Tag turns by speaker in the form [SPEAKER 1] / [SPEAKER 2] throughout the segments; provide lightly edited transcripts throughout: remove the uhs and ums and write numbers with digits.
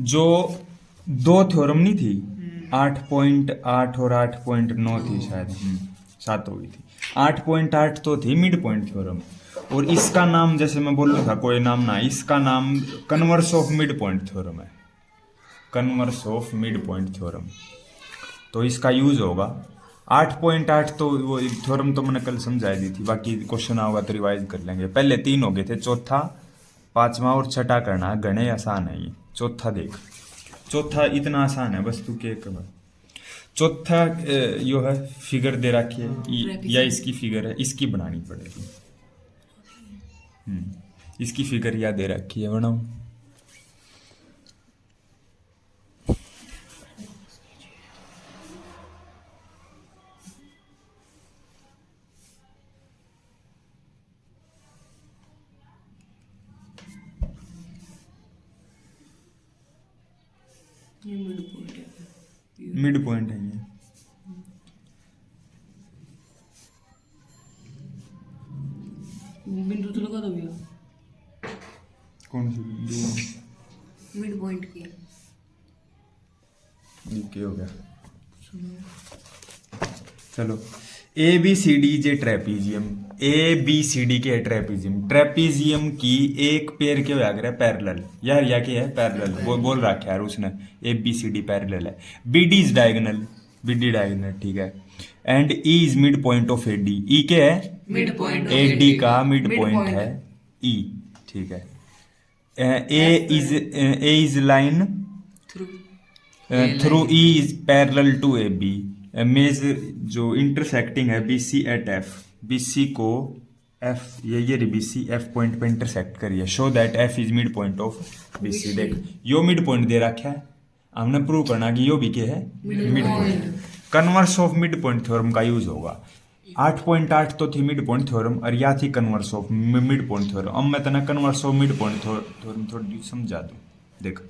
[SPEAKER 1] जो दो थ्योरम नहीं थी, 8.8 और 8.9 थी शायद, सात हो गई थी। 8.8 तो थी मिड पॉइंट थ्योरम, और इसका नाम जैसे मैं बोल रहा था कोई नाम ना, इसका नाम converse of mid point theorem है, converse of mid point theorem. तो इसका यूज होगा 8.8। तो वो थ्योरम तो मैंने कल समझाई दी थी, बाकी क्वेश्चन आओगा तो रिवाइज कर लेंगे। पहले तीन हो गए थे, चौथा पांचवा और छठा करना है, गणे आसान है ये। चौथा देख, चौथा इतना आसान है, बस तू के कर। चौथा यो है, फिगर दे रखी है या इसकी फिगर है, इसकी बनानी पड़ेगी। इसकी फिगर या दे रखी है, बनाओ। मिड पॉइंट है ये।
[SPEAKER 2] बिंदु तो लगा दो भैया,
[SPEAKER 1] कौन सी बिंदु?
[SPEAKER 2] मिड पॉइंट की।
[SPEAKER 1] ये क्या हो गया? चलो, ए बी सी डी जे trapezium, A B C D के है ट्रेपीजियम। ट्रेपीजियम की एक पेयर के होया करे पैरेलल, यार या के है पैरेलल, वो बोल रखा है यार उसने, A B C D parallel है। B D is diagonal, B D diagonal, ठीक है। And E is mid point of A D, E के है
[SPEAKER 2] मिड पॉइंट
[SPEAKER 1] ए डी का मिड पॉइंट है ई, ठीक है। A is line
[SPEAKER 2] through
[SPEAKER 1] through E is parallel to A B. मेजर जो इंटरसेक्टिंग है B C at F, B C को एफ, ये बी सी एफ पॉइंट पे इंटरसेक्ट करिए, show that F is mid point of B C. देख यो mid point दे रखा है, हमने प्रूव करना कि यो भी क्या है, mid point. Converse of mid point theorem का यूज होगा। 8.8 तो थी मिड पॉइंट थ्योरम, और या थी converse of mid point theorem. अब मैं तना converse of mid point theorem थोड़ी समझा दूं। देख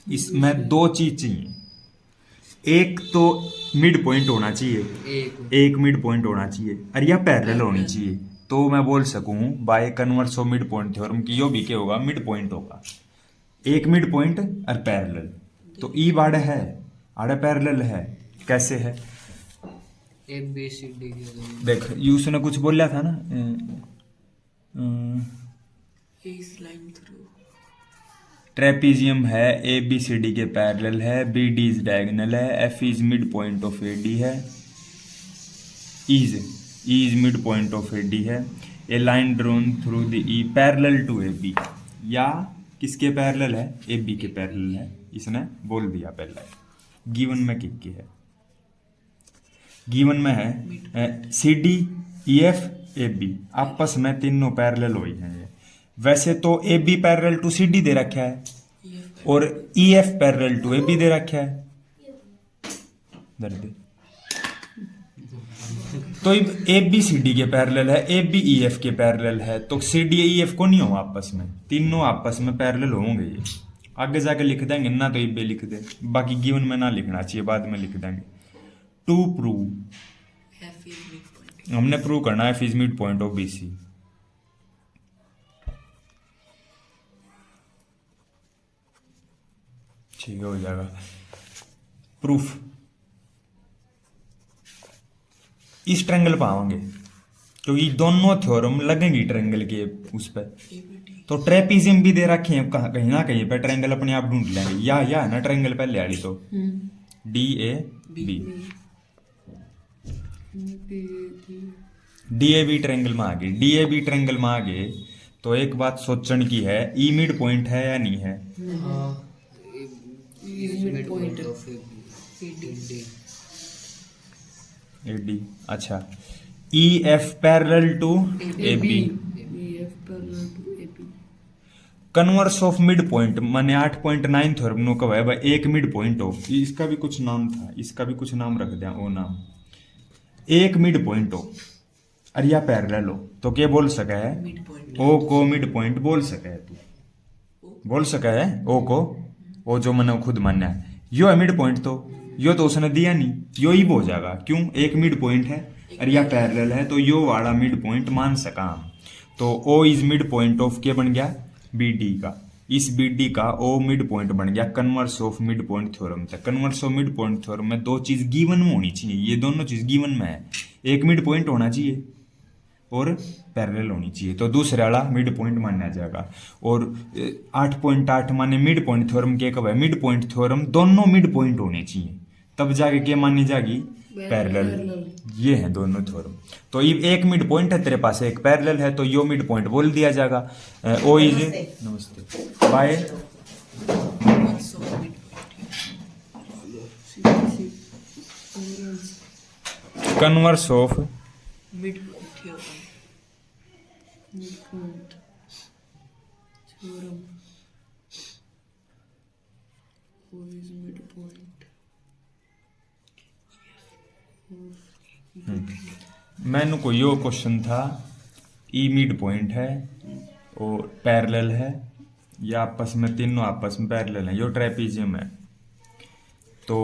[SPEAKER 1] इसमें दो चीज चाहिए, एक तो मिड पॉइंट होना चाहिए, एक मिड पॉइंट होना चाहिए, और यह पैरेलल होनी चाहिए। तो मैं बोल सकूं by converse of mid point theorem की यो भी क्या होगा, मिड पॉइंट होगा, एक मिड पॉइंट और पैरेलल। तो ई बाड़े है, आड़े पैरेलल है, कैसे है?
[SPEAKER 2] ए बी सी डी
[SPEAKER 1] देख यूस ने कुछ बोला था ना,
[SPEAKER 2] इस लाइन थ्रू
[SPEAKER 1] ट्रेपीजियम है, ए बी सी डी के पैरेलल है, बी डी इज डायगोनल है, F is mid point of A D है, is mid point of A D है। A line drawn through the E parallel to A B, या किसके parallel है, A B के parallel है, इसने बोल दिया पहले। गिवन में किसकी है, गिवन में है C D E F A B, आपस में तीनों पैरेलल हुई हैं ये। वैसे तो A B parallel to C D दे रखा है, और E F parallel to A B दे रखा है। दर्द तो ए बी सी डी के पैरेलल है, ए बी ई एफ के पैरेलल है, तो सी डी ई एफ को नहीं हो आपस में, तीनों आपस में पैरेलल होंगे। ये आगे जाके लिख देंगे ना, तो ये लिख दे, बाकी गिवन में ना लिखना चाहिए, बाद में लिख देंगे। To prove,
[SPEAKER 2] F is mid point,
[SPEAKER 1] हमने प्रूव करना है F is mid point of B C. ठीक है, हो जाएगा प्रूफ। इस ट्रायंगल पाओगे, क्योंकि दोनों थ्योरम लगेंगी ट्रायंगल के उस पर। तो ट्रेपीजियम भी दे रखे हैं, कहीं ना कहीं पे ट्रायंगल अपने आप ढूंढ लेंगे, या है ना ट्रायंगल पहले वाली, तो D A B, D A B triangle में आ गई, डी ए बी ट्रायंगल में आ गए। तो एक बात सोचने की है, ई मिड पॉइंट है या नहीं है?
[SPEAKER 2] Is mid point of A D,
[SPEAKER 1] A D, अच्छा। E F parallel to A B,
[SPEAKER 2] F parallel to A B.
[SPEAKER 1] Converse of mid point माने 8.9 थ्योरम नो कब है भाई, एक मिड पॉइंट हो, इसका भी कुछ नाम था, इसका भी कुछ नाम रख दिया, वो नाम एक मिड पॉइंट हो और या पैरेलल हो, तो क्या बोल सका है,
[SPEAKER 2] मिड पॉइंट,
[SPEAKER 1] ओ को मिड पॉइंट बोल सका है, तू बोल सका है ओ को, वो जो मैंने खुद मानना है, यो है मिड पॉइंट, तो यो तो उसने दिया नहीं, यो ही हो जाएगा, क्यों, एक मिड पॉइंट है और या पैरेलल है, तो यो वाला मिड पॉइंट मान सका हम। तो O is mid point of के बन गया बी डी का, इस बी डी का ओ मिड पॉइंट बन गया converse of mid point theorem था। Converse of mid point theorem में दो चीज गिवन में होनी चाहिए, ये दोनों चीज गिवन में है, एक मिड पॉइंट होना चाहिए और पैरेलल होनी चाहिए, तो दूसरे वाला मिड पॉइंट माना जाएगा। और 8.8 माने मिड पॉइंट थ्योरम के कब है, मिड पॉइंट थ्योरम दोनों मिड पॉइंट होने चाहिए तब जाके क्या मानी जाएगी, पैरेलल। ये है दोनों थ्योरम। तो ये एक मिड पॉइंट है तेरे पास, एक पैरेलल है, तो यो मिड पॉइंट बोल दिया जाएगा। ओ इज नमस्ते bye converse of
[SPEAKER 2] mid point theorem, mid point theorem, वो इज मिड पॉइंट।
[SPEAKER 1] मैंने को यो क्वेश्चन था, ई मिड पॉइंट है और पैरेलल है, या आपस में तीनों आपस में पैरेलल है, यो ट्रेपीजियम है। तो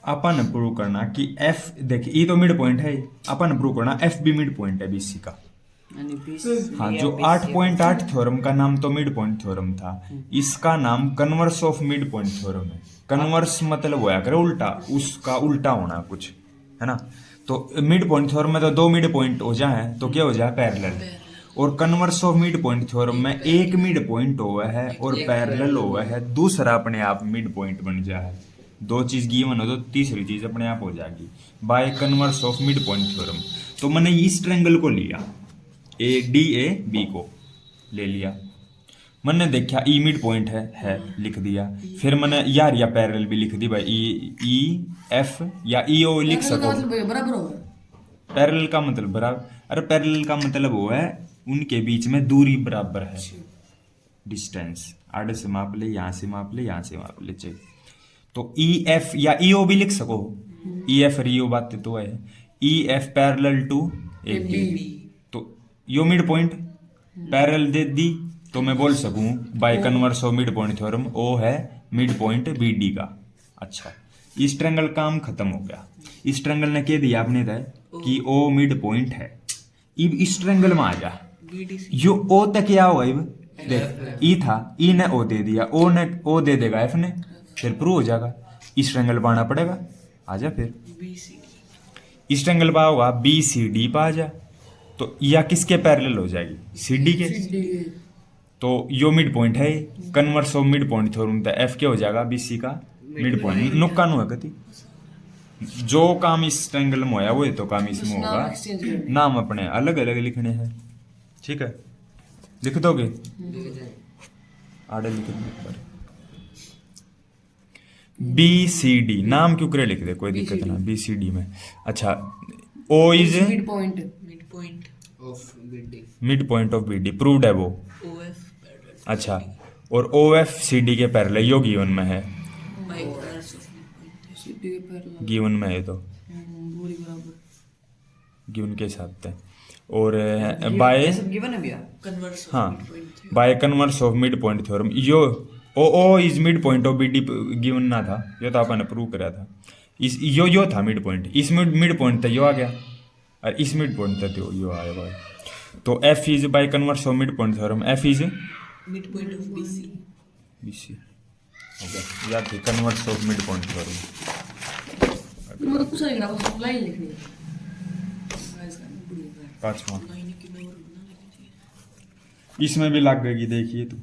[SPEAKER 1] अपन प्रूव करना कि एफ, देखिए ई तो मिड पॉइंट है, अपन प्रूव करना एफ भी मिड पॉइंट है बीसी का। हाँ, जो 8.8 थ्योरम का नाम तो मिड पॉइंट थ्योरम था, इसका नाम converse of mid point theorem है। कन्वर्स मतलब होया करे उल्टा, उसका उल्टा होना कुछ, है ना। तो मिड पॉइंट थ्योरम में तो दो मिड पॉइंट हो जाए तो क्या हो जाए, पैरेलल। और converse of mid point theorem में एक मिड पॉइंट हुआ है और पैरेलल हुआ है, दूसरा अपने आप मिड पॉइंट बन जाए। दो चीज गिवन हो तो तीसरी चीज अपने आप हो जाएगी bye converse of mid point theorem. तो मैंने इस ट्रायंगल को लिया, ए डी ए बी को ले लिया, मैंने देखा ई मिड पॉइंट है लिख दिया। फिर मैंने यार या पैरेलल भी लिख दी भाई, ई एफ या ई ओ लिख सको।
[SPEAKER 2] बराबर होगा,
[SPEAKER 1] पैरेलल का मतलब बराबर, अरे पैरेलल का मतलब वो है उनके बीच में दूरी बराबर है, डिस्टेंस आड़े से माप ले, यहाँ से माप ले, यहाँ से माप ले चाहिए। तो ई एफ या ई ओ भी लिख सको, ई एफ और ई ओ बात तो है, E F parallel to A B. तो यो मिड पॉइंट पैरेलल दे दी तो मैं बोल सकूं by converse of mid point theorem ओ है मिड पॉइंट बी डी का। अच्छा, इस ट्रायंगल काम खत्म हो गया। इस ट्रायंगल ने कह दिया आपने तय कि ओ मिड पॉइंट है। अब इस ट्रायंगल में आ जा, यो ओ तक क्या होगा, इब देख ई था, ई ने ओ दे दिया, ओ ने ओ दे देगा एफ ने, फिर प्रूव हो जाएगा। इस ट्रायंगल पर आना पड़ेगा, आ जा फिर इस ट्रायंगल पर होगा बी सी डी पर आ जा, तो या किसके पैरेलल हो जाएगी, सी डी के। तो यो मिड पॉइंट है, converse of mid point theorem था, एफ क्या हो जाएगा बी सी का मिड पॉइंट। नुक्का नु है गति, जो काम इस ट्रायंगल में होया वो तो काम इसमें होगा। नाम अपने अलग अलग लिखने हैं, ठीक है, लिख दोगे आड़े लिख दो बी सी डी, नाम क्यों करे लिख दे, कोई दिक्कत ना, बी सी डी में। अच्छा, O is
[SPEAKER 2] mid point of BD,
[SPEAKER 1] mid point of B D, proved है वो। अच्छा, और ओ एफ सी डी के पैरेलल, यो गिवन में है, गिवन में है तो गिवन के हिसाब से। और बाय हाँ by converse of mid point theorem, यो O is mid point of B D given ना था, यो तो आपने प्रूव करा था। इस यो था मिड पॉइंट, इस मिड पॉइंट था यो आ गया, और इस मिड पॉइंट था तो यो आया भाई। तो F is by converse of mid point theorem, F is
[SPEAKER 2] mid point of BC,
[SPEAKER 1] BC हो गया याद, converse of mid point theorem.
[SPEAKER 2] मतलब कुछ नहीं करना, बस लाइन लिखनी है।
[SPEAKER 1] पांचवा इसमें भी लग गई, देखिए तो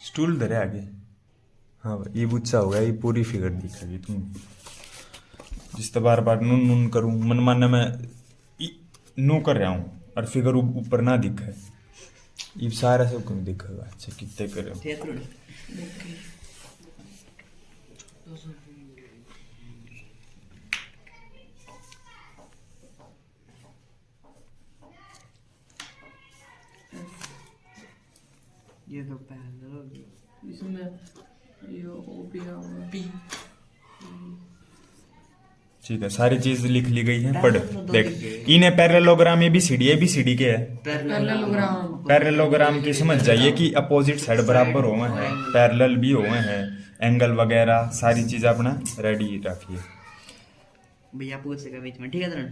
[SPEAKER 1] स्टूल धरे आगे। हाँ भाई ये बुच्चा हो गया, ये पूरी फिगर दिखेगी तुम जिस तरह बार बार नून नून करूं, मन माने मैं नू कर रहा हूँ और फिगर ऊपर ना दिखे, ये सारा सब क्यों दिखेगा। अच्छा कितने कर रहे हो,
[SPEAKER 2] ये तो पैरेलल हो गया, इसमें ये ओ भी आएगा बी।
[SPEAKER 1] ठीक है, सारी चीज लिख ली गई है, पढ़ देख। इन्हें पैरेललोग्राम ABCD के है।
[SPEAKER 3] पैरेललोग्राम
[SPEAKER 1] पैरेललोग्राम की समझ जाइए कि अपोजिट साइड बराबर हुए हैं, पैरेलल भी हुए हैं, एंगल वगैरह सारी चीज अपना रेडी रखिए।
[SPEAKER 2] भैया पूछेगा बीच में, ठीक है Taran?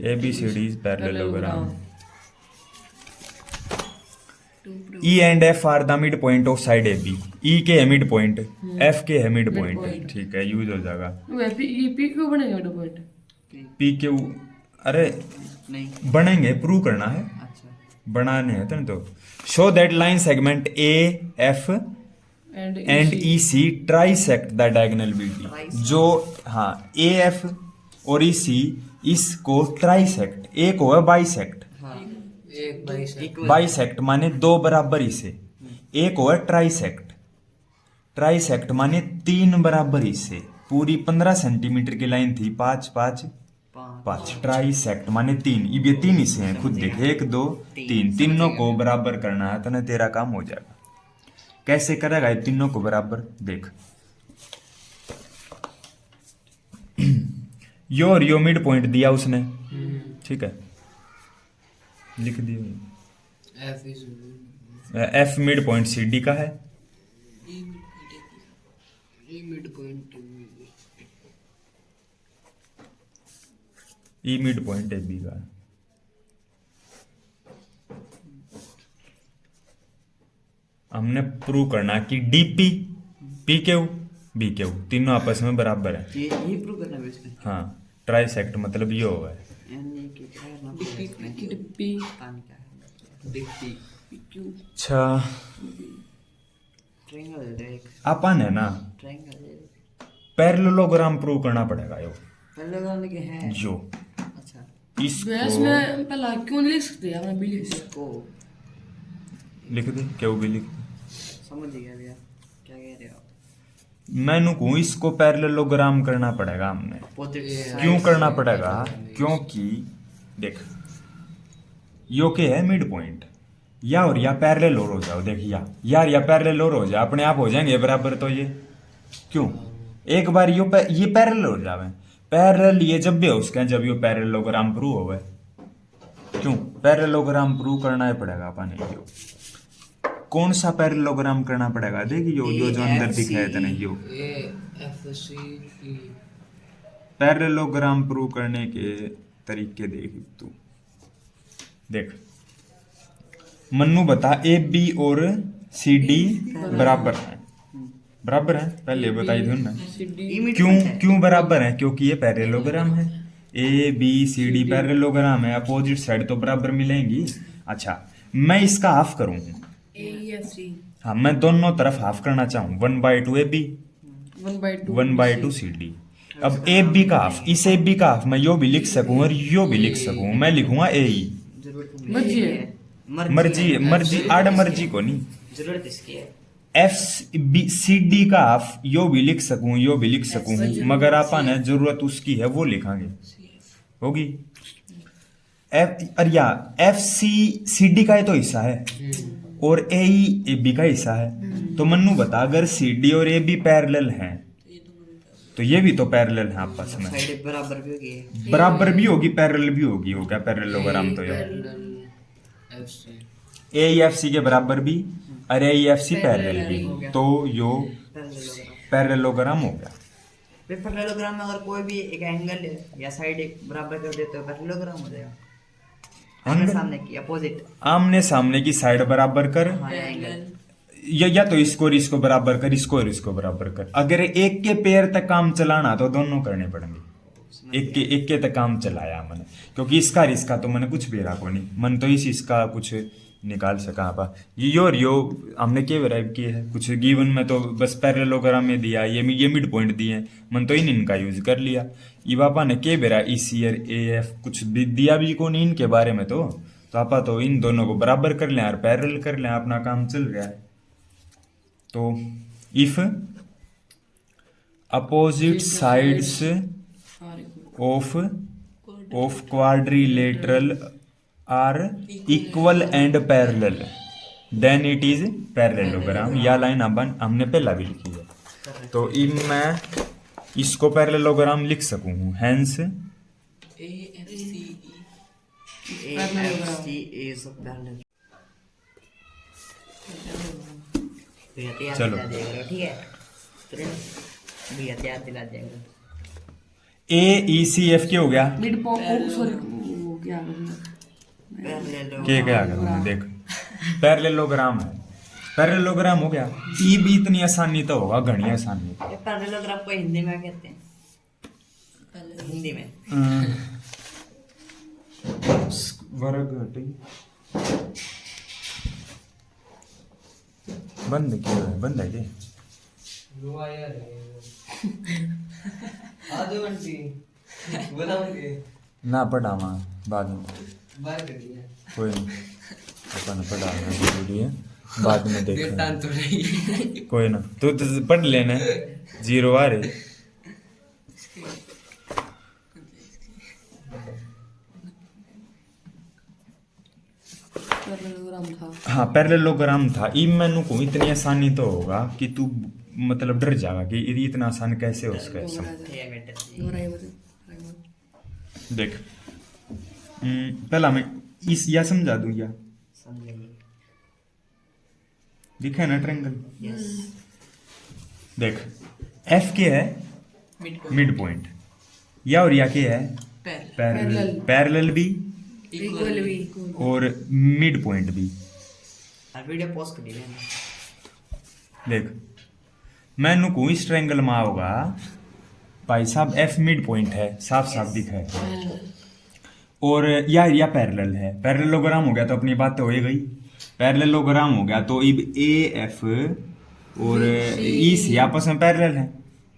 [SPEAKER 1] ABCD is parallelogram. E and F are the mid point of side AB। E के है मिड पॉइंट, F के है मिड पॉइंट, ठीक है, यूज हो जाएगा।
[SPEAKER 3] ये पी क्यों बनेगा मिड पॉइंट?
[SPEAKER 1] PQ अरे
[SPEAKER 2] नहीं,
[SPEAKER 1] बनेंगे, प्रूव करना है,
[SPEAKER 2] अच्छा।
[SPEAKER 1] बनाने हैं तो। Show that line segment AF and EC trisect the diagonal BD। जो हाँ AF और EC इसको ट्राइसेक्ट, एक हो बाइसेक्ट,
[SPEAKER 2] एक
[SPEAKER 1] बाइसेक्ट माने दो बराबर हिस्से, एक हो ट्राइसेक्ट, ट्राइसेक्ट माने तीन बराबर हिस्से। पूरी 15 सेंटीमीटर की लाइन थी, 5 ट्राइसेक्ट माने तीन, ये तीन हिस्से हैं, खुद देख, 1 2 3, तीनों को बराबर करना है तो ना तेरा काम हो जाएगा। कैसे करेगा ये तीनों को बराबर, देख। यो मिड पॉइंट दिया उसने, ठीक है, लिख दिया। F मिड पॉइंट CD का है, E मिड पॉइंट AB का है। हमने प्रूव करना कि DP PQ BQ तीनों आपस में बराबर है।
[SPEAKER 2] ये प्रूव करना है इसमें।
[SPEAKER 1] हाँ, ट्राइसेक्ट मतलब ये होगा।
[SPEAKER 2] यानी कि क्या करना पड़ेगा इसमें?
[SPEAKER 3] डिप्पी
[SPEAKER 2] पता नहीं क्या है। डिप्पी
[SPEAKER 1] अच्छा,
[SPEAKER 2] ट्रायंगल है एक,
[SPEAKER 1] अपन है ना,
[SPEAKER 2] ट्रायंगल है।
[SPEAKER 1] पैरेललोग्राम प्रूव करना पड़ेगा यो,
[SPEAKER 2] पहले वाले के है
[SPEAKER 1] जो
[SPEAKER 2] अच्छा,
[SPEAKER 3] गैस
[SPEAKER 1] इसको
[SPEAKER 3] में पहला क्यों नहीं लिख सकते यार? मैं भी लिख सकता
[SPEAKER 2] इसको
[SPEAKER 1] लिख दे, क्यों भी लिख दे।
[SPEAKER 2] समझ गया भैया क्या कह रहे हो आप?
[SPEAKER 1] मैंने कहूँ इसको पैरेललोग्राम करना पड़ेगा हमने। क्यों करना पड़ेगा? क्योंकि देख, यो के है मिड पॉइंट, या और या पैरेलल और हो जाओ, देख यार या पैरेलल और हो जाए, अपने आप हो जाएंगे बराबर। तो ये क्यों एक बार ये पैरेलल हो जावे, पैरेलल ये जब भी हो उसके जब यो पैरेललोग्राम प्रूव होवे। क्यों पैरेललोग्राम प्रूव करना ही पड़ेगा अपन यो। कौन सा पैरेललोग्राम करना पड़ेगा? देख यो जो अंदर दिख रहा है तने यो पैरेललोग्राम प्रूव करने के तरीके देख तू। देख मन्नू बता, AB और CD बराबर है, बराबर है, पहले बताई थी उन्होंने। क्यों बराबर है? क्योंकि ये पैरेललोग्राम है, ABCD पैरेललोग्राम है, अपोजिट साइड तो बराबर मिलेंगी। अच्छा, मैं इसका हाफ करूँ, हाँ मैं दोनों तरफ हाफ करना चाहूँ, 1/2 AB 1/2 CD। अब AB का हाफ, इस AB का हाफ मैं यो भी लिख सकूँ और यो भी लिख सकूँ, मैं लिखूंगा AE।
[SPEAKER 2] मर्जी है,
[SPEAKER 1] मर्जी आड़ मर्जी को नहीं,
[SPEAKER 2] जरूरत इसकी है।
[SPEAKER 1] FCD का हाफ यो भी लिख सकूँ यो भी लिख सकूँ, मगर आपा ने जरूरत उसकी है वो लिखांगे, होगी। FCD का ही तो हिस्सा है और AE AB का हिस्सा है। तो मन्नू बता, अगर CD और AB पैरेलल हैं तो ये भी तो पैरेलल है आपस में,
[SPEAKER 2] साइड बराबर भी होगी,
[SPEAKER 1] बराबर भी होगी, पैरेलल भी होगी। हो गया पैरेललोग्राम तो यार AEFC के बराबर भी और AEFC पैरेलल भी, तो यो पैरेललोग्राम हो गया।
[SPEAKER 2] पैरेललोग्राम में अगर कोई भी एक एंगल या साइड एक बराबर कर देते हो पैरेललोग्राम हो जाएगा। आमने सामने की अपोजिट,
[SPEAKER 1] आमने सामने की साइड बराबर कर,
[SPEAKER 2] हाँ, एंगल
[SPEAKER 1] या तो इसको और इसको बराबर कर, इसको और इसको बराबर कर। अगर एक के पैर तक काम चलाना तो दोनों करने पड़ेंगे। एक के तक काम चलाया मैंने, क्योंकि इसका तो मैंने कुछ भी रखो नहीं, मन तो इसका कुछ निकाल सका। आप यो हमने क्या वैराइव किए है, कुछ गिवन में तो बस पैरेललोग्राम में दिया, ये मिड पॉइंट दिए, मन तो इनका यूज कर लिया। ये पापा ने क्या बेरा EC और AF कुछ भी दिया भी को नहीं इनके बारे में, तो आपा तो इन दोनों को बराबर कर लें और पैरेलल कर लें, अपना काम चल रहा है। तो if opposite sides of quadrilateral are equal and parallel then it is parallelogram. या लाइन हमने पहला भी लिखी है। तो इनमें इसको पैरेललोग्राम लिख सकूं हूं, हेंस
[SPEAKER 2] AFC is parallel। भैया तैयार
[SPEAKER 1] चलो।
[SPEAKER 2] दिला दिया करो, ठीक है भैया तैयार दिला दिया करो।
[SPEAKER 1] AECF क्या हो गया?
[SPEAKER 3] मिड पॉइंट, सॉरी वो क्या करना,
[SPEAKER 1] क्या करना देख, पैरेललोग्राम है, पैरेललोग्राम हो गया। ई भी इतनी आसानी तो होगा, घनी आसानी।
[SPEAKER 2] ये पैरेललोग्राम को हिंदी में क्या कहते हैं? हिंदी में
[SPEAKER 1] वर्ग हटी बंद क्यों है? बंद है क्या? ना पढ़ावा बाद में, कोई नहीं, अपन पढ़ाना जरूरी है, बाद में देखेंगे। कोई ना, तू तो पढ़ लेना, 0 आ रही।
[SPEAKER 3] पैरेललोग्राम था।
[SPEAKER 1] हाँ पैरेललोग्राम था। ई मैनू को इतनी आसानी तो होगा कि तू मतलब डर जाएगा कि ये इतना आसान कैसे हो सके।
[SPEAKER 2] ठीक है बेटा जी।
[SPEAKER 1] देख पहला मैं इस या समझा दूं, या
[SPEAKER 2] समझाइए।
[SPEAKER 1] दिखा है ना ट्रायंगल?
[SPEAKER 2] यस।
[SPEAKER 1] देख एफ के है मिड पॉइंट, या और या के है पैरेलल, पैरेलल भी
[SPEAKER 3] इक्वल भी
[SPEAKER 1] और मिड पॉइंट भी।
[SPEAKER 2] अब वीडियो पॉज कर दीजिए।
[SPEAKER 1] देख मैनू को इस ट्रायंगल में होगा भाई साहब, एफ मिड पॉइंट है, साफ साफ दिखा है। और या पैरेलल है, पैरेललोग्राम हो गया तो अपनी बात तो हो ही गई। पैरेललोग्राम हो गया तो अब ए एफ और ई सी आपस में पैरेलल है,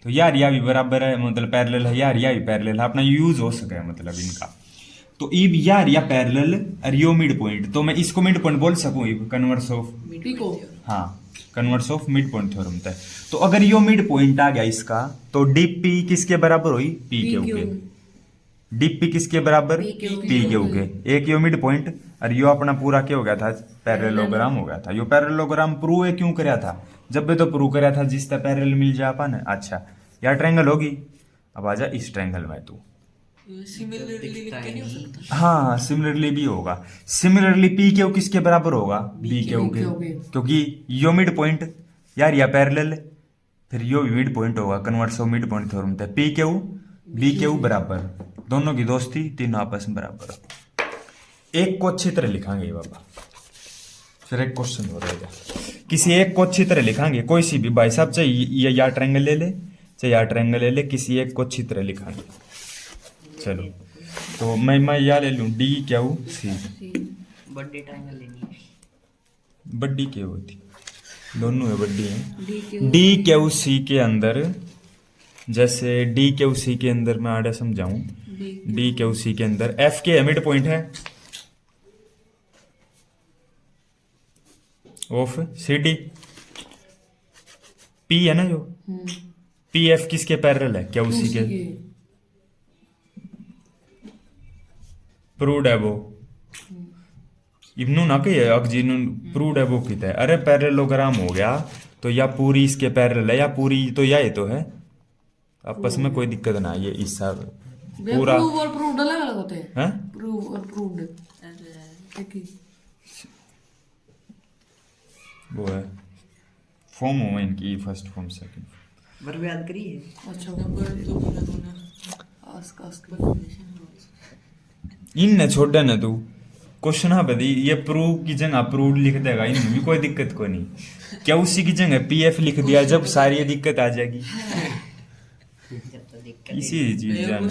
[SPEAKER 1] तो यार या भी बराबर है, मतलब पैरेलल है, यार या भी पैरेलल है, अपना यूज हो सके मतलब इनका। तो इब यार या पैरेलल और यो मिड पॉइंट, तो मैं इसको मिड पॉइंट बोल सकूं इब कन्वर्स ऑफ,
[SPEAKER 3] पिको।
[SPEAKER 1] हाँ converse of mid point theorem तय। तो अगर यो मिड पॉइंट आ गया इसका, तो डी पी किसके बराबर हुई? पी के उगे। डी पी किसके बराबर? पी के उगे। एक यो मिड पॉइंट और यो अपना पूरा क्या हो गया था? पैरेललोग्राम हो गया था। यो पैरेललोग्राम प्रूव है क्यों कराया था? जब भी तो प्रूव कराया था जिसका पैरेलल मिल जाए अपन। अच्छा यार ट्रायंगल होगी, अब आजा इस ट्रायंगल में तू। हाँ सिमिलरली भी होगा। सिमिलरली पी क्यू किसके बराबर होगा? बी क्यू के, क्योंकि यो मिड पॉइंट यार या पैरेलल, फिर यो भी मिड पॉइंट होगा, converse of mid point theorem था। पी क्यू बी क्यू बराबर, दोनों की दोस्ती, तीनों आपस में बराबर। एक को अच्छी तरह लिखांगे बाबा, फिर एक क्वेश्चन हो रहेगा। किसी एक को अच्छी तरह लिखांगे, कोई सी भी भाई साहब, चाहे ये या ट्रायंगल ले ले चाहे या ट्रायंगल ले ले, किसी एक को अच्छी तरह लिखांगे। चलो तो मैं या ले लूं डी क्यू सी।
[SPEAKER 2] बड़ी ट्रायंगल लेनी है।
[SPEAKER 1] बड्डी क्या होती, दोनों है बड्डी है। डी क्यू सी के अंदर, जैसे डी क्यू सी के अंदर मैं आड़े समझाऊं, डी क्यू सी के अंदर एफ के मिड पॉइंट है ऑफ सी डी। पी है ना जो, पी एफ किसके पैरेलल है? क्यू सी के। प्रूव्ड है वो, इब्नू ना कहिए अगजीनू प्रूव्ड है वो कित है। अरे पैरेललोग्राम हो गया तो या पूरी इसके पैरेलल है या पूरी तो या ये तो है, आपस में कोई दिक्कत ना। ये इस सब पूरा
[SPEAKER 3] प्रूव और प्रूव्ड अलग अलग होते हैं।
[SPEAKER 1] हैं?
[SPEAKER 3] प्रूव और प्रूव्ड एक ही।
[SPEAKER 1] वो है फॉर्म हो इनकी, फर्स्ट फॉर्म सेकंड।
[SPEAKER 2] वर्ब याद करिए।
[SPEAKER 3] अच्छा आस्क आस्क
[SPEAKER 1] इन ने छोड़ा ना तू क्वेश्चन हाँ बदी, ये प्रूव की जगह प्रूव्ड लिख देगा, इनमें भी कोई दिक्कत को नहीं। क्या उसी की जगह पीएफ लिख दिया, जब सारी ये दिक्कत आ जाएगी।
[SPEAKER 2] जब तो दिक्कत
[SPEAKER 1] इसी चीज जाना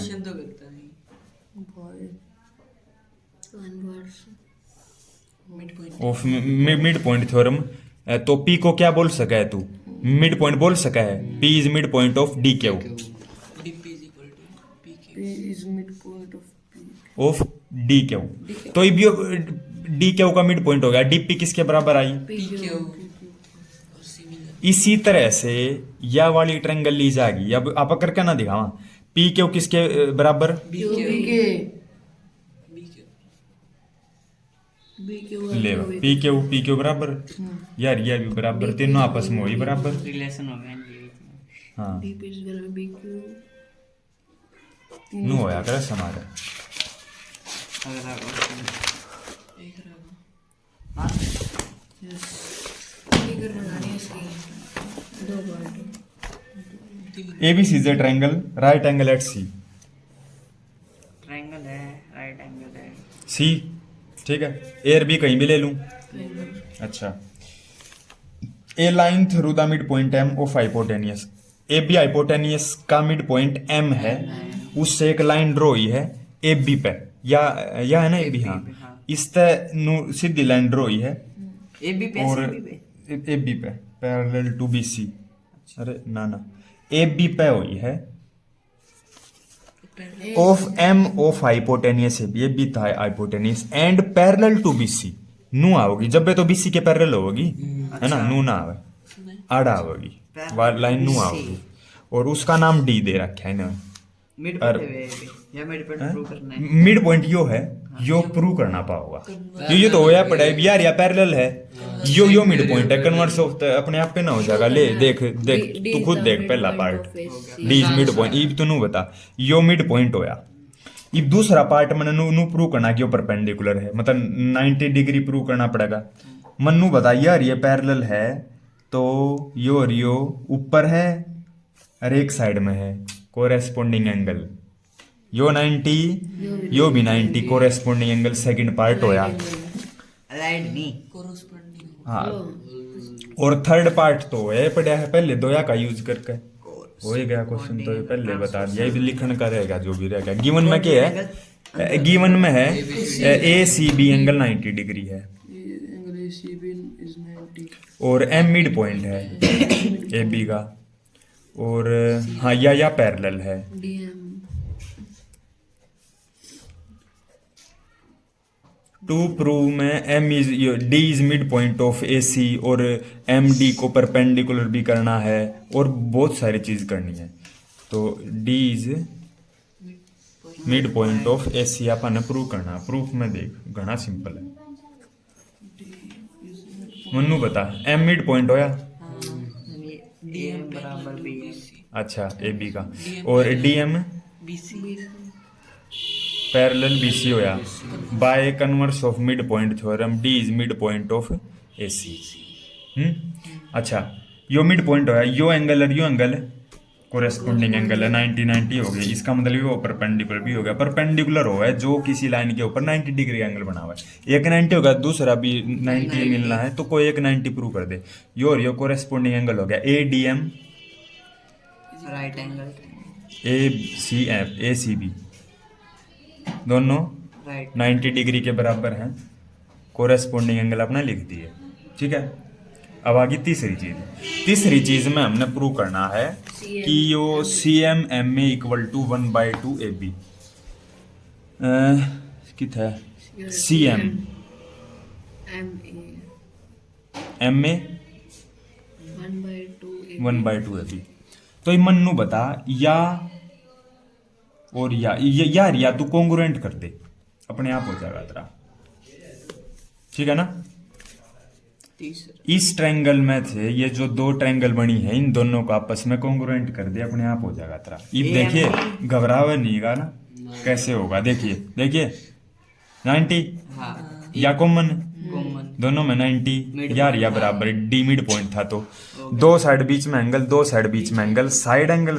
[SPEAKER 1] ऑफ मिड पॉइंट थ्योरम। तो पी को क्या बोल सका है तू? मिड पॉइंट बोल सका है। P is mid point of D Q,
[SPEAKER 3] is mid point
[SPEAKER 1] of D Q. तो डी क्यू का मिड पॉइंट हो गया। डीपी किसके बराबर आई? इसी तरह से या वाली ट्रायंगल ली जाएगी। अब आप करके ना दिखावा, पी क्यू किसके बराबर? ले पी क्यू बराबर, यार ये भी बराबर, तीनों आपस में वही बराबर।
[SPEAKER 2] रिलेशन हो गया इनके बीच में।
[SPEAKER 1] हाँ
[SPEAKER 3] DP is equal to BQ
[SPEAKER 1] नु होया करे समारे
[SPEAKER 2] अगला क्वेश्चन
[SPEAKER 3] एक रहेगा
[SPEAKER 2] हाँ
[SPEAKER 3] यस फिगर बनानी है इसकी दो part
[SPEAKER 1] ABC is a triangle right angle at C
[SPEAKER 2] triangle है राइट एंगल है
[SPEAKER 1] C ठीक है A और B कहीं भी ले लूं अच्छा a line through the mid point M of hypotenuse AB hypotenuse का मिड पॉइंट M है उससे एक लाइन ड्रॉ हुई है AB पे या है ना AB हाँ
[SPEAKER 2] हाँ।
[SPEAKER 1] इस तरह सीधी लाइन ड्रॉ हुई है
[SPEAKER 2] ए बी पे
[SPEAKER 1] और
[SPEAKER 2] सी बी पे
[SPEAKER 1] AB पे पैरेलल टू BC अरे ना AB पे हुई है of M of hypotenuse AB था hypotenuse and parallel to BC नू आओगी जब भी तो BC के पैरेलल होगी है ना नू ना आवे आड़ा होगी लाइन नू आओगी और उसका नाम D दे रखा है ना
[SPEAKER 2] मिड पॉइंट है ये या मिड पॉइंट प्रूव करना है
[SPEAKER 1] मिड पॉइंट यो है यो प्रूव करना पाओगा ये तो होया पड़ा है यार या पैरेलल है यो मिड पॉइंट है कन्वर्स ऑफ अपने आप पे ना हो जाएगा ले देख तू खुद देख पहला part D is mid point इब तू नू बता यो मिड पॉइंट होया इब दूसरा पार्ट मैंने नू प्रूव करना कि वो परपेंडिकुलर है मतलब 90 डिग्री प्रूव करना पड़ेगा मन्नू बता यार ये पैरेलल है तो यो और यो ऊपर है और एक साइड में है कोरेस्पोंडिंग एंगल यो 90 यो भी 90 कोरेस्पोंडिंग एंगल सेकंड पार्ट होया
[SPEAKER 2] अलाइड नहीं
[SPEAKER 3] कोरोस्पोंडिंग
[SPEAKER 1] हाँ और थर्ड पार्ट तो है पड़ा है पहले दोया का यूज करके हो ही गया क्वेश्चन तो ये पहले बता दिया ये भी लिखने का रहेगा जो भी रहेगा गिवन में क्या है गिवन में है ACB एंगल 90 डिग्री है
[SPEAKER 3] एंगल ACB इज 90
[SPEAKER 1] और M मिड पॉइंट है AB का और हाँ या पैरेलल है
[SPEAKER 3] DM
[SPEAKER 1] टू प्रूव में D is mid point of AC और MD को परपेंडिकुलर भी करना है और बहुत सारी चीज करनी है तो D is mid point of AC अपन ने प्रूव करना प्रूफ में देख घना सिंपल है मन्नू बता M मिड पॉइंट होया
[SPEAKER 2] DM बराबर बी
[SPEAKER 1] अच्छा AB का और DM पैरेलल BC होया bye converse of mid point theorem D is mid point of AC अच्छा यो मिड पॉइंट होया यो एंगल और यो एंगल कोरेस्पोंडिंग एंगल है 90 90 हो गया इसका मतलब वो परपेंडिकुलर भी हो गया परपेंडिकुलर हो है जो किसी लाइन के ऊपर 90 डिग्री एंगल बना हुआ है एक 90 होगा दूसरा भी 90 मिलना है तो कोई एक 90 प्रूव कर दे यो और यो कोरेस्पोंडिंग एंगल हो गया ADM
[SPEAKER 2] राइट एंगल
[SPEAKER 1] ACB दोनों
[SPEAKER 2] राइट
[SPEAKER 1] 90 डिग्री के बराबर हैं कोरेस्पोंडिंग एंगल अपना लिख दिए ठीक है अब आगे तीसरी चीज में हमने प्रूव करना है कि यो CMMA इक्वल टू 1/2 AB कितना है CM MA 1/2 AB तो ये मन्नू बता या और या तू कॉन्ग्रुएंट कर दे अपने आप हो जाएगा तेरा ठीक है ना इस ट्रायंगल में थे ये जो दो ट्रायंगल बनी है इन दोनों को आपस में कॉन्ग्रुएंट कर दे अपने आप हो जाएगा तेरा ये देखिए घबरावा नहीं गा ना कैसे होगा देखिए 90
[SPEAKER 2] हाँ
[SPEAKER 1] या कॉमन
[SPEAKER 2] कॉमन
[SPEAKER 1] दोनों में 90 यार या बराबर D मिड पॉइंट था तो दो साइड बीच में एंगल दो साइड बीच में एंगल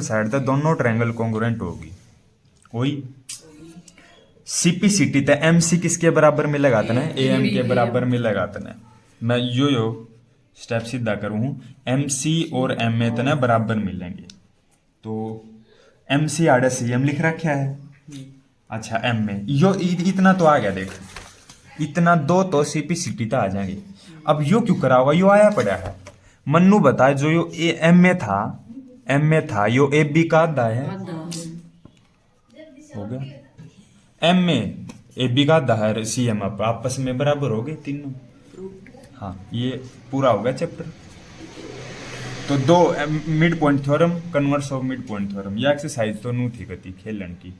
[SPEAKER 1] साइड तो दोनों ट्रायंगल कॉन्ग्रुएंट होगी वही CPCT तो MC किसके बराबर मिलेगा तने AM के बराबर मिलेगा तने मैं यो स्टेप सीधा करूँ MC और MA तने बराबर मिलेंगे तो MC आड़े CM लिख रखा है अच्छा MA यो इतना तो आ गया देख इतना दो तो CPCT तो आ जाएंगे अब यो क्यों करा होगा यो आया पड़ा है मन्नू बताए जो यो MA था यो AB का आधा है हो गया MA AB का आधा है CM आपस में बराबर हो गए तीनों हाँ ये पूरा हो गया चैप्टर तो दो mid point theorem converse of mid point theorem ये एक्सरसाइज तो नू थी गति खेलन की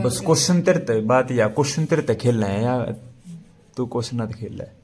[SPEAKER 1] बस क्वेश्चन तेरे बात या क्वेश्चन तेरे खेलना है या तू क्वेश्चन ना खेल रहा है